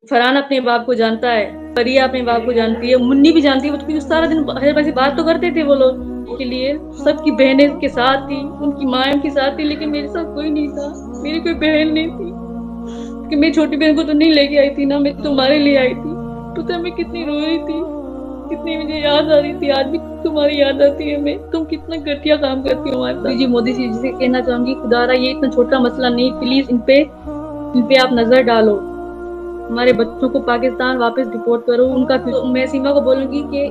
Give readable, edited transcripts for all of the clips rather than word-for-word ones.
फरहान अपने बाप को जानता है, परिया अपने बाप को जानती है, मुन्नी भी जानती है, क्योंकि सारा दिन हर बात तो करते थे वो लोग के लिए। सबकी बहनें के साथ थी, उनकी माँ उनके साथ थी, लेकिन मेरे साथ कोई नहीं था। मेरी कोई बहन नहीं थी कि मेरी छोटी बहन को तो नहीं लेके आई थी ना, मैं तुम्हारे लिए आई थी। पता मैं कितनी रो रही थी, कितनी मुझे याद आ रही थी। आज भी तुम्हारी याद आती है। मैं तुम कितना घटिया काम करती हो हमारे साथ। जी मोदी जी से कहना चाहूंगी, खुदारा ये इतना छोटा मसला नहीं, प्लीज इन पे आप नजर डालो। हमारे बच्चों को पाकिस्तान वापस डिपोर्ट करो। उनका तो मैं सीमा को बोलूंगी कि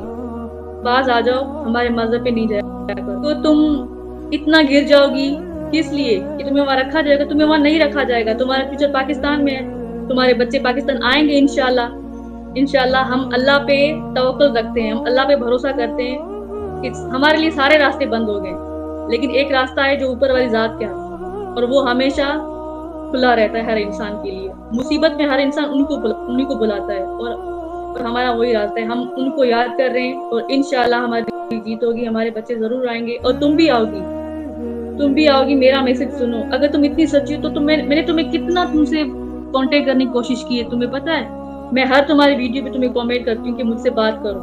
पास आ जाओ, हमारे मजहब पे नहीं जाया करो। तो तुम इतना गिर जाओगी किस लिए कि तुम्हें वहां रखा जाएगा? तुम्हें वहां नहीं रखा जाएगा। तुम्हारा फ्यूचर पाकिस्तान में है। तुम्हारे बच्चे पाकिस्तान आएंगे इंशाल्लाह। इंशाल्लाह हम अल्लाह पे तवक्कुल रखते हैं, हम अल्लाह पे भरोसा करते हैं कि हमारे लिए सारे रास्ते बंद हो गए, लेकिन एक रास्ता है जो ऊपर वाली जात का, और वो हमेशा खुला रहता है हर इंसान के लिए। मुसीबत में हर इंसान उन्हीं को बुलाता है, और हमारा वही रास्ता है। हम उनको याद कर रहे हैं, और इंशाल्लाह हमारी जीत होगी। हमारे बच्चे जरूर आएंगे, और तुम भी आओगी, तुम भी आओगी। मेरा मैसेज सुनो। अगर तुम इतनी सच्ची हो तो मैंने तुम्हें कितना तुमसे कांटेक्ट करने की कोशिश की है, तुम्हें पता है। मैं हर तुम्हारे वीडियो पे तुम्हें कमेंट करती हूँ कि मुझसे बात करो।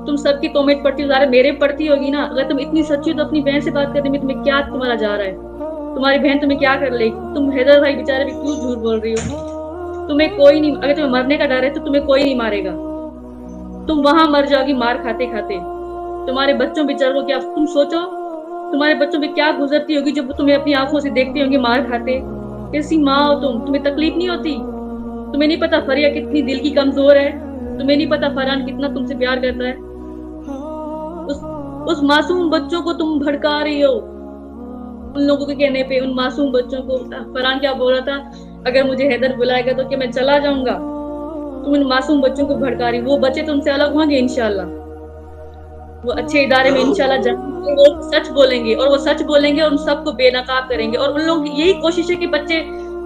तुम सबकी कमेंट पढ़ती हो, मेरे पढ़ती होगी ना। अगर तुम इतनी सच्ची हो तो अपनी बहन से बात करने में तुम्हें क्या तुम्हारा जा रहा है? तुम्हारी बहन तुम्हें क्या कर लेगी? तुम हैदर भाई बेचारे भी क्यों झूठ बोल रही हो? तुम्हें कोई नहीं, अगर तुम्हें मरने का डर है तो तुम्हें कोई नहीं मारेगा। तुम वहां मर जाओगी मार खाते खाते। तुम्हारे बच्चों बेचारों को क्या, तुम सोचो तुम्हारे बच्चों पे क्या गुजरती होगी जब तुम्हें अपनी आंखों से देखते होंगे मार खाते। कैसी माँ हो तुम? तुम्हें तकलीफ नहीं होती? तुम्हें नहीं पता फरिया कितनी दिल की कमजोर है? तुम्हें नहीं पता फरहान कितना तुमसे प्यार करता है? उस उस मासूम बच्चों को तुम भड़का रही हो उन लोगों के कहने पे, उन मासूम बच्चों को। फरहान क्या बोल रहा था, अगर मुझे हैदर बुलाएगा तो क्या मैं चला जाऊंगा? तुम उन मासूम बच्चों को भड़का रही। वो बच्चे तुमसे अलग होंगे इंशाल्लाह, वो अच्छे इदारे में इंशाल्लाह जाएंगे, वो सच बोलेंगे, और वो सच बोलेंगे और उन सबको बेनकाब करेंगे। और उन लोगों की यही कोशिश है कि बच्चे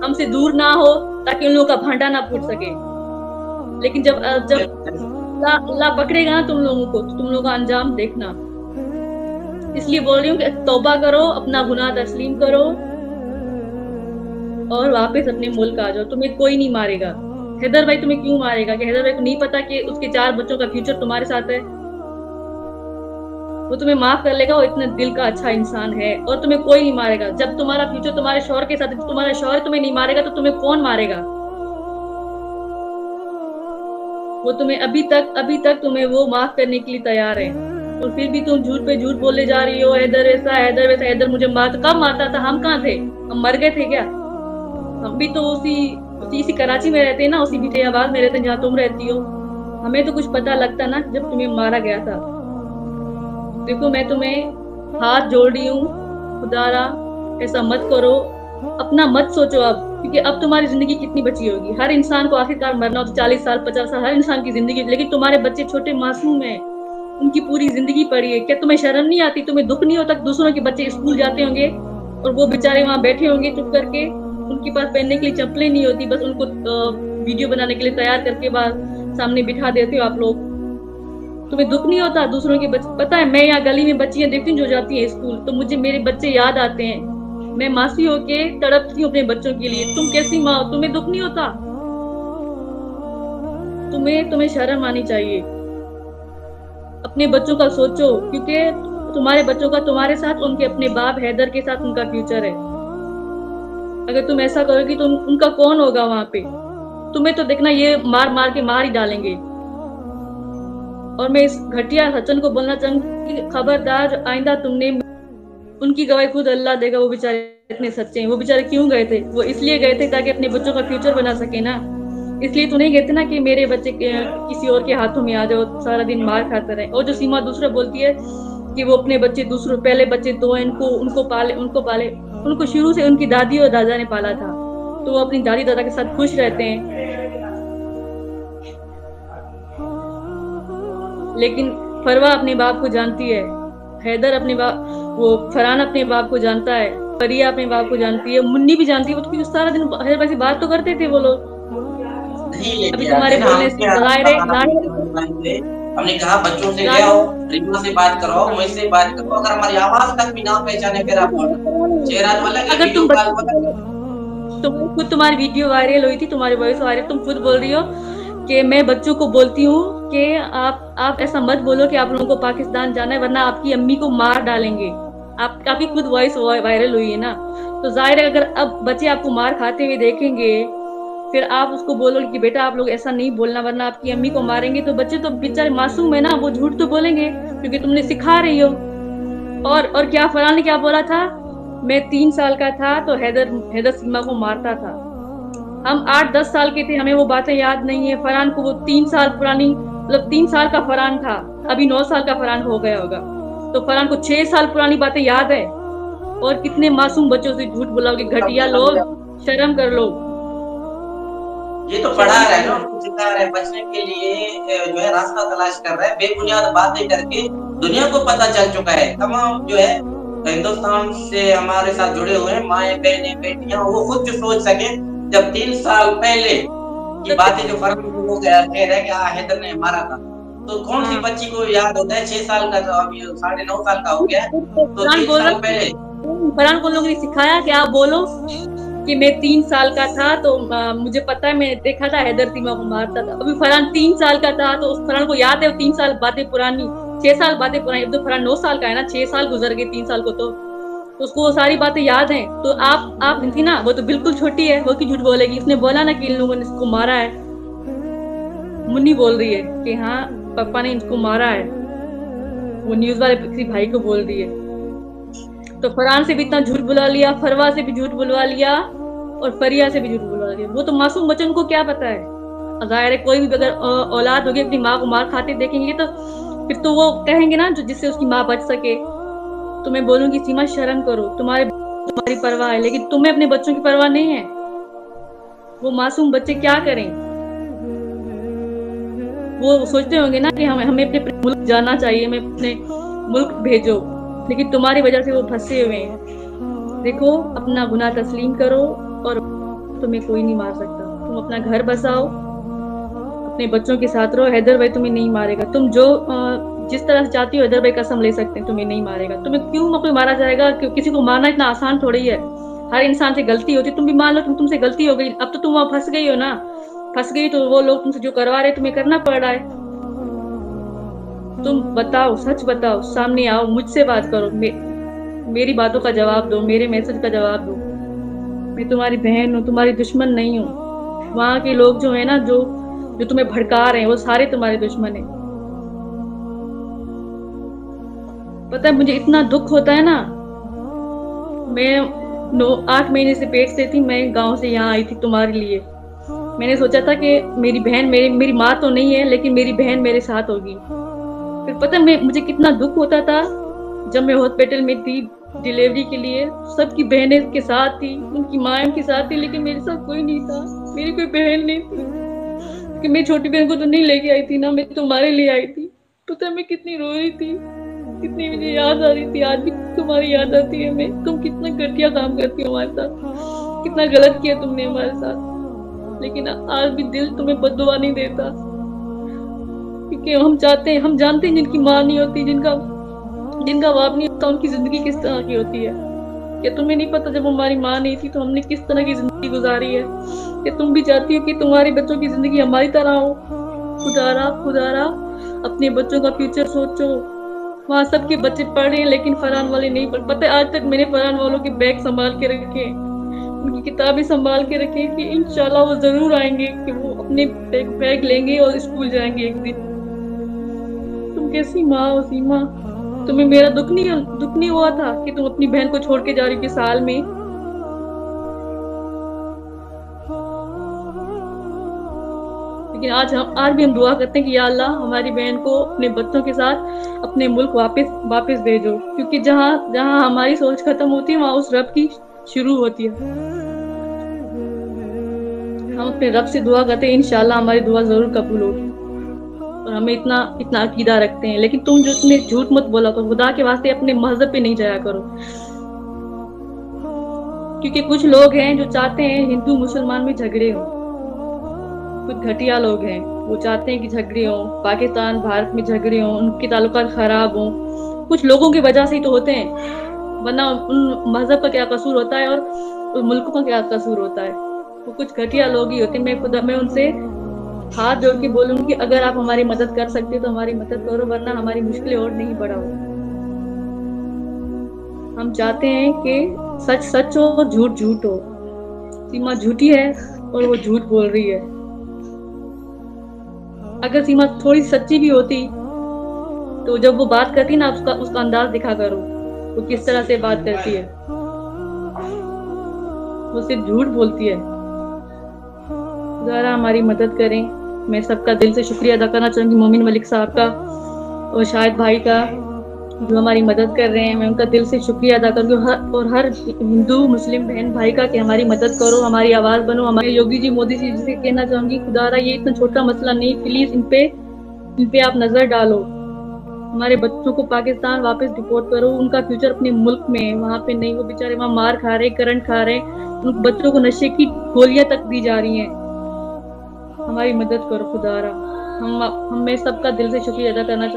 हमसे दूर ना हो, ताकि उन लोगों का भांडा ना फूट सके। लेकिन जब अल्लाह पकड़ेगा ना तुम लोगों को, तो तुम लोगों का अंजाम देखना। इसलिए बोल रही हूँ कि तौबा करो, अपना गुनाह तस्लीम करो, और वापस अपने मुल्क आ जाओ। तुम्हें कोई नहीं मारेगा। हैदर भाई तुम्हें क्यों मारेगा? कि हैदर भाई को नहीं पता कि उसके 4 बच्चों का फ्यूचर तुम्हारे साथ है? वो तुम्हें माफ कर लेगा, वो इतना दिल का अच्छा इंसान है, और तुम्हें कोई नहीं मारेगा। जब तुम्हारा फ्यूचर तुम्हारे शौहर के साथ है, तुम्हारा शौहर तुम्हें नहीं मारेगा तो तुम्हें कौन मारेगा? वो तुम्हें अभी तक तुम्हें वो माफ करने के लिए तैयार है, और फिर भी तुम झूठ पे झूठ बोले जा रही हो। हैदर ऐसा, हैदर वैसा। हैदर मुझे कब मारता था? हम कहाँ थे? हम मर गए थे क्या? हम भी तो इसी कराची में रहते हैं ना, उसी बिटियाबाद में रहते हैं जहाँ तुम रहती हो। हमें तो कुछ पता लगता ना जब तुम्हें मारा गया था। देखो मैं तुम्हें हाथ जोड़ रही हूँ, खुदारा ऐसा मत करो। अपना मत सोचो अब, क्योंकि अब तुम्हारी जिंदगी कितनी बची होगी। हर इंसान को आखिरकार मरना हो तो 40 साल 50 साल हर इंसान की जिंदगी, लेकिन तुम्हारे बच्चे छोटे मासूम हैं, उनकी पूरी जिंदगी पड़ी है। क्या तुम्हें शर्म नहीं आती? तुम्हें दुख नहीं होता? दूसरों के बच्चे स्कूल जाते होंगे और वो बेचारे वहां बैठे होंगे चुप करके, उनके पास पहनने के लिए चप्पलें नहीं होती, बस उनको वीडियो बनाने के लिए तैयार करके बाहर सामने बिठा देते हो आप लोग। तुम्हें दुख नहीं होता दूसरों के बच्चे? पता है, मैं यहाँ गली में बच्चियां देखती हूँ जो जाती है स्कूल, तो मुझे मेरे बच्चे याद आते हैं। मैं मासी होके तड़पती हूँ अपने बच्चों के लिए। तुम कैसी माँ हो? तुम्हें दुख नहीं होता? तुम्हें शर्म आनी चाहिए। अपने बच्चों का सोचो, क्योंकि तुम्हारे बच्चों का तुम्हारे साथ, उनके अपने बाप हैदर के साथ उनका फ्यूचर है। अगर तुम ऐसा करोगी तो उनका कौन होगा वहां पे? तुम्हें तो देखना ये मार ही डालेंगे। और मैं इस घटिया सचिन को बोलना चाहूंगी कि खबरदार, आइंदा तुमने, उनकी गवाही खुद अल्लाह देगा। वो बेचारे इतने सच्चे हैं। वो बेचारे क्यों गए थे? वो इसलिए गए थे ताकि अपने बच्चों का फ्यूचर बना सके ना। इसलिए तो नहीं कहते ना कि मेरे बच्चे किसी और के हाथों में आ जाओ, सारा दिन मार खाते रहे। और जो सीमा दूसरा बोलती है कि वो अपने बच्चे दूसरों, पहले बच्चे दो उनको पाले उनको शुरू से उनकी दादी और दादा ने पाला था, तो वो अपनी दादी दादा के साथ खुश रहते हैं। लेकिन फरवा अपने बाप को जानती है, हैदर अपने बाप, वो फरहान अपने बाप को जानता है, परिया अपने बाप को जानती है, मुन्नी भी जानती है। वो तो सारा दिन हर वैसे बात तो करते थे वो लोग। अभी तुम्हारे बोलने से हमने कहा बच्चों से ले आओ, रिमा से बात कराओ, मुझसे बात करो। अगर हमारी आवाज तक भी ना पहचाने फिर आप चेहरा तो अलग है, अगर तुम खुद तुम्हारी वीडियो वायरल हुई थी, तुम्हारी वॉइस वायरल, तुम खुद बोल रही हो कि मैं बच्चों को बोलती हूँ कि आप ऐसा मत बोलो कि आप लोगों को पाकिस्तान जाना है वरना आपकी अम्मी को मार डालेंगे। आपकी खुद वॉइस वायरल हुई है ना, तो जाहिर है अगर अब बच्चे आपको मार खाते हुए देखेंगे फिर आप उसको बोलोगे कि बेटा आप लोग ऐसा नहीं बोलना वरना आपकी अम्मी को मारेंगे, तो बच्चे तो बेचारे मासूम है ना, वो झूठ तो बोलेंगे क्योंकि तुमने सिखा रही हो। और क्या फरहान ने क्या बोला था, मैं 3 साल का था तो हैदर सीमा को मारता था। हम 8-10 साल के थे, हमें वो बातें याद नहीं है। फरहान को वो 3 साल पुरानी, मतलब 3 साल का फरहान था, अभी 9 साल का फरहान हो गया होगा, तो फरहान को 6 साल पुरानी बातें याद है। और कितने मासूम बच्चों से झूठ बोलाओगे, घटिया लोग, शर्म कर लो। ये तो पढ़ा रहा है ना, उनको सिखा रहा है, बचने के लिए जो है रास्ता तलाश कर रहा है, बेबुनियाद बातें करके दुनिया को पता चल चुका है। तमाम जो है हिंदुस्तान से हमारे साथ जुड़े हुए हैं माए बहने बेटियां, वो खुद जो सोच सके जब 3 साल पहले की बातें जो फर्क हो गया कह रहे कि हैदर ने मारा था, तो कौन सी बच्ची को याद होता है? 6 साल का, तो अभी 9.5 साल का हो गया, तो 3 साल पहले फरहान को लोगों ने सिखाया कि आप बोलो कि मैं 3 साल का था तो मुझे पता है, मैं देखा था हैदर सीमा को मारता था। अभी फरहान 3 साल का था तो उस फरहान को याद है 3 साल बातें पुरानी, 6 साल बातें पुरानी। अब तो फरहान 9 साल का है ना, 6 साल गुजर गए 3 साल को, तो उसको वो सारी बातें याद हैं। तो आप थी ना, वो तो बिल्कुल छोटी है, वो क्यों झूठ बोलेगी? उसने बोला ना कि इन लोगों ने इसको मारा है। मुन्नी बोल रही है कि हाँ पापा ने इसको मारा है, वो न्यूज वाले किसी भाई को बोल रही है। तो फरहान से भी इतना झूठ बुला लिया, फरवा से भी झूठ बुलवा लिया और फरिया से भी झूठ बुलवा लिया। वो तो मासूम बच्चों को क्या पता है। जाहिर है कोई भी अगर औलाद होगी अपनी माँ को मार खाते देखेंगे तो फिर तो वो कहेंगे ना जो जिससे उसकी माँ बच सके। तो मैं बोलूंगी सीमा शर्म करो, तुम्हारी परवाह है लेकिन तुम्हें अपने बच्चों की परवाह नहीं है। वो मासूम बच्चे क्या करें? वो सोचते होंगे ना कि हमें अपने मुल्क जाना चाहिए, हमें अपने मुल्क भेजो, लेकिन तुम्हारी वजह से वो फंसे हुए हैं। देखो अपना गुनाह तस्लीम करो और तुम्हें कोई नहीं मार सकता। तुम अपना घर बसाओ, अपने बच्चों के साथ रहो। हैदर भाई तुम्हें नहीं मारेगा। तुम जो जिस तरह से चाहती हो हैदर भाई कसम ले सकते हैं, तुम्हें नहीं मारेगा। तुम्हें क्यों कोई मारा जाएगा? किसी को मारना इतना आसान थोड़ी है। हर इंसान से गलती होती है। तुम भी मान लो तुमसे गलती हो गई, अब तो तुम वहां फंस गई हो ना। फंस गई तो वो लोग तुमसे जो करवा रहे तुम्हें करना पड़ रहा है। तुम बताओ, सच बताओ, सामने आओ, मुझसे बात करो, मेरी बातों का जवाब दो, मेरे मैसेज का जवाब दो। मैं तुम्हारी बहन हूँ, तुम्हारी दुश्मन नहीं हूँ। वहां के लोग जो है ना, जो तुम्हें भड़का रहे हैं, वो सारे तुम्हारे दुश्मन हैं। पता है मुझे इतना दुख होता है ना। मैं 8 महीने से पेट से थी, मैं गांव से यहाँ आई थी तुम्हारे लिए। मैंने सोचा था कि मेरी बहन मेरी माँ तो नहीं है लेकिन मेरी बहन मेरे साथ होगी। फिर पता है मुझे कितना दुख होता था जब मैं हॉस्पिटल में थी डिलीवरी के लिए। सबकी बहनें के साथ थी, उनकी माँ उनके साथ थी, लेकिन मेरे साथ कोई नहीं था। मेरी कोई बहन नहीं थी कि मेरी छोटी बहन को तो नहीं लेके आई थी ना, मैं तुम्हारे लिए आई थी। पता है मैं कितनी रो रही थी, कितनी मुझे याद आ रही थी। आज भी तुम्हारी याद आती है। तुम कितना घटिया काम करती हो हमारे साथ, कितना गलत किया तुमने हमारे साथ, लेकिन आज भी दिल तुम्हें बद्दुआ नहीं देता। क्योंकि हम जानते हैं जिनकी माँ नहीं होती, जिनका बाप नहीं होता, उनकी जिंदगी किस तरह की होती है। क्या तुम्हें नहीं पता जब हमारी माँ नहीं थी तो हमने किस तरह की जिंदगी गुजारी है? क्या तुम भी चाहती हो कि तुम्हारे बच्चों की जिंदगी हमारी तरह हो? खुदारा अपने बच्चों का फ्यूचर सोचो। वहाँ सबके बच्चे पढ़ रहे हैं लेकिन फरहान वाले नहीं पढ़। पता है आज तक मैंने फरहान वालों के बैग संभाल के रखे, उनकी किताबें संभाल के रखी कि इंशाल्लाह वो जरूर आएंगे, कि वो अपने बैग लेंगे और स्कूल जाएंगे एक दिन। तुम कैसी माँ हो सीमा? तुम्हें मेरा दुख नहीं हुआ था कि तुम अपनी बहन को छोड़ के जा रही थी साल में? लेकिन आज भी हम दुआ करते हैं कि या अल्लाह हमारी बहन को अपने बच्चों के साथ अपने मुल्क वापस भेजो, क्योंकि जहाँ हमारी सोच खत्म होती है वहाँ उस रब की शुरू होती है। हम अपने रब से दुआ करते हैं, इंशाल्लाह हमारी दुआ जरूर कबूल होगी। और हमें इतना अकीदा रखते हैं। लेकिन तुम जो तुमने झूठ मत बोला करो, खुदा के वास्ते अपने मजहब पे नहीं जाया करो। क्योंकि कुछ लोग हैं जो चाहते हैं हिंदू मुसलमान में झगड़े हो। कुछ घटिया लोग हैं, वो चाहते हैं कि झगड़े हो, पाकिस्तान भारत में झगड़े हो, उनके ताल्लुकात खराब हो। कुछ लोगों की वजह से ही तो होते हैं, वरना उन मजहब का क्या कसूर होता है। और उस मुल्क का क्या कसूर होता है? वो कुछ घटिया लोग ही होते हैं। मैं उनसे हाथ जोड़ के बोलूंगी कि अगर आप हमारी मदद कर सकते हो तो हमारी मदद करो, वरना हमारी मुश्किलें और नहीं बढ़ाओ। हम चाहते हैं कि सच सच हो और झूठ झूठ हो। सीमा झूठी है और वो झूठ बोल रही है। अगर सीमा थोड़ी सच्ची भी होती तो जब वो बात करती ना, उसका अंदाज दिखा करो वो किस तरह से बात करती है। वो सिर्फ झूठ बोलती है। ज़रा हमारी मदद करें। मैं सबका दिल से शुक्रिया अदा करना चाहूँगी, मोमिन मलिक साहब का और शाहिद भाई का, जो हमारी मदद कर रहे हैं। मैं उनका दिल से शुक्रिया अदा करूँगी और हर हिंदू मुस्लिम बहन भाई का कि हमारी मदद करो, हमारी आवाज़ बनो। हमारे योगी जी, मोदी जी से कहना चाहूँगी, खुदारा ये इतना छोटा मसला नहीं, प्लीज़ इन पे आप नज़र डालो। हमारे बच्चों को पाकिस्तान वापस डिपोर्ट करो। उनका फ्यूचर अपने मुल्क में है, वहाँ पे नहीं। वो बेचारे वहाँ मार खा रहे, करंट खा रहे, उन बच्चों को नशे की गोलियां तक दी जा रही हैं। हमारी मदद करो खुदारा। मैं सबका दिल से शुक्रिया अदा करना